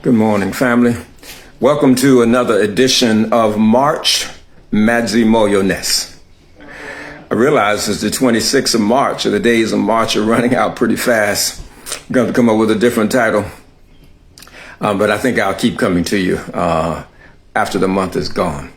Good morning, family. Welcome to another edition of March Madzimoyo-ness. I realize it's the 26th of March, and the days of March are running out pretty fast. I'm going to come up with a different title, but I think I'll keep coming to you after the month is gone.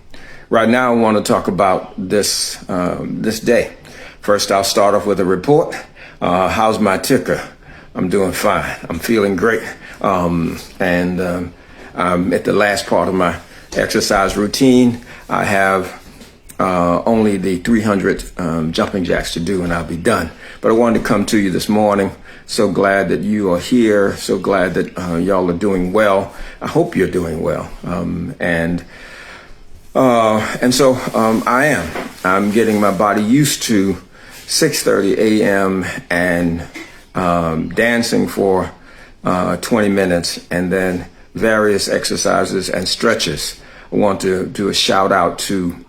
Right now, I want to talk about this day. First, I'll start off with a report. How's my ticker? I'm doing fine. I'm feeling great. I'm at the last part of my exercise routine. I have only the 300 jumping jacks to do, and I'll be done. But I wanted to come to you this morning. So glad that you are here. So glad that y'all are doing well. I hope you're doing well. And so I am. I'm getting my body used to 6:30 a.m. and dancing for 20 minutes, and then various exercises and stretches. I want to do a shout out to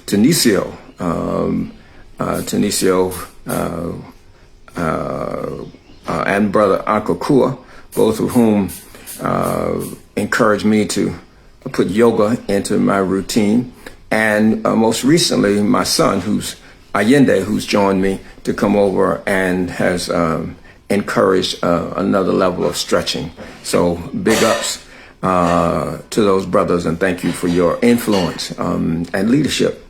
Tenicio, and brother Uncle Kua, both of whom encouraged me to put yoga into my routine. And most recently, my son, Allende, who's joined me to come over and has encouraged another level of stretching. So big ups to those brothers, and thank you for your influence and leadership.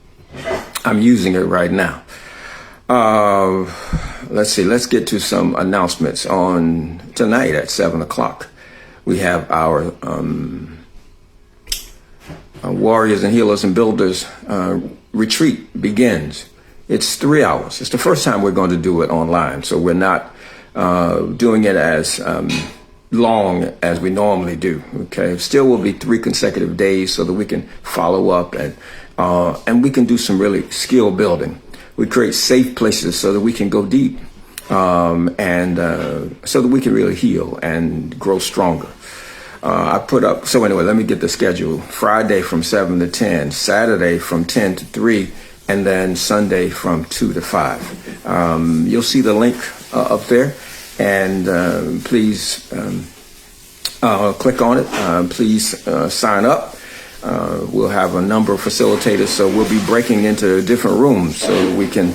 I'm using it right now. Let's see. Let's get to some announcements. On tonight at 7 o'clock, we have our Warriors and Healers and Builders retreat begins. It's 3 hours. It's the first time we're going to do it online, so we're not doing it as long as we normally do. Okay, still will be 3 consecutive days so that we can follow up and we can do some really skill building. We create safe places so that we can go deep and so that we can really heal and grow stronger. So anyway, let me get the schedule. Friday from 7 to 10, Saturday from 10 to 3, and then Sunday from 2 to 5. You'll see the link up there, and please click on it. Please sign up. We'll have a number of facilitators, so we'll be breaking into different rooms so we can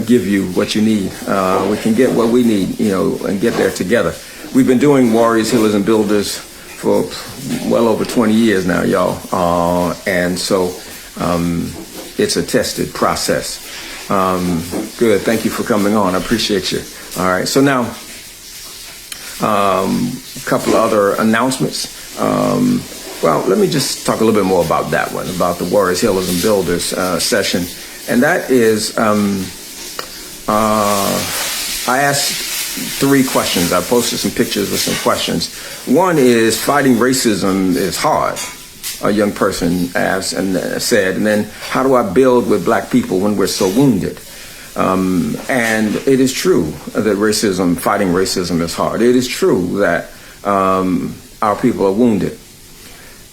give you what you need. We can get what we need, and get there together. We've been doing Warriors, Healers, and Builders for well over 20 years now, y'all. And so it's a tested process. Good. Thank you for coming on. I appreciate you. All right. So now, a couple of other announcements. Well, let me just talk a little bit more about that one, about the Warriors, Healers, and Builders session. And that is, I asked 3 questions. I posted some pictures with some questions. One is, fighting racism is hard, a young person asked and said. And then, how do I build with black people when we're so wounded? And it is true that fighting racism is hard. It is true that our people are wounded.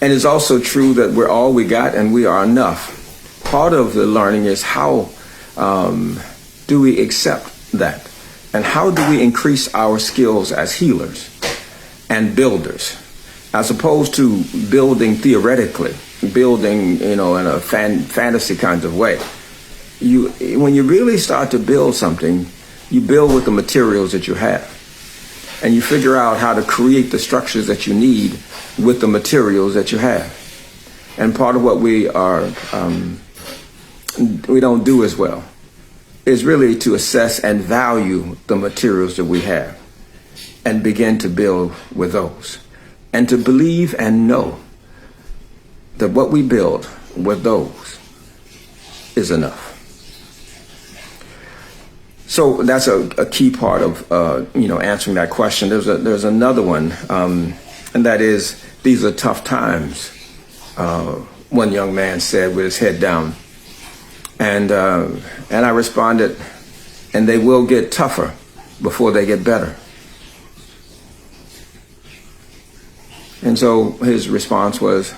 And it's also true that we're all we got and we are enough. Part of the learning is how do we accept that? And how do we increase our skills as healers and builders, as opposed to building theoretically, building, in a fantasy kind of way. When you really start to build something, you build with the materials that you have. And you figure out how to create the structures that you need with the materials that you have. And part of what we don't do as well is really to assess and value the materials that we have and begin to build with those. And to believe and know that what we build with those is enough. So that's a key part of answering that question. There's another one, and that is, these are tough times. One young man said with his head down, and I responded, and they will get tougher before they get better. And so his response was,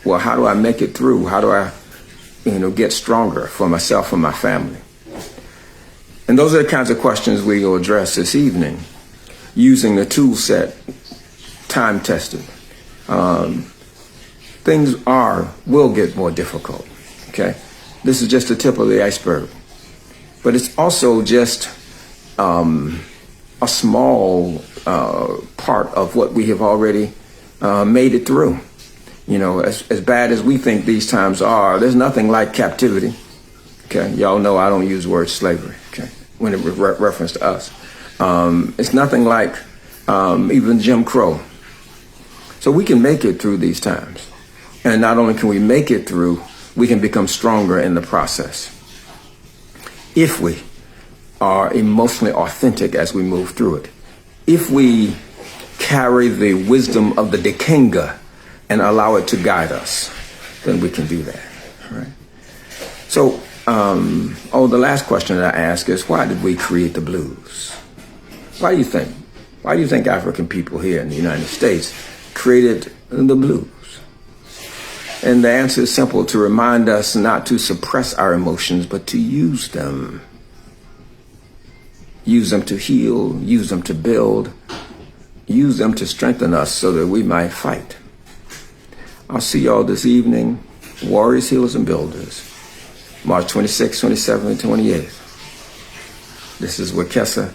well, how do I make it through? How do I, get stronger for myself and my family? And those are the kinds of questions we will address this evening, using the tool set time tested. Things will get more difficult. Okay, this is just the tip of the iceberg, but it's also just a small part of what we have already made it through. You know, as bad as we think these times are, there's nothing like captivity. Okay, y'all know I don't use the word slavery. Okay, when it reference to us, it's nothing like even Jim Crow. So we can make it through these times, and not only can we make it through, we can become stronger in the process if we are emotionally authentic as we move through it. If we carry the wisdom of the Dekenga and allow it to guide us, then we can do that. Right? So, the last question that I ask is, why did we create the blues? Why do you think? Why do you think African people here in the United States created the blues? And the answer is simple: to remind us not to suppress our emotions, but to use them. Use them to heal, use them to build, use them to strengthen us so that we might fight. I'll see y'all this evening, Warriors, Healers, and Builders, March 26th, 27th, and 28th. This is Wekesa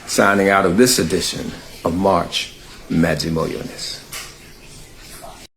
signing out of this edition of March Madzimoyo.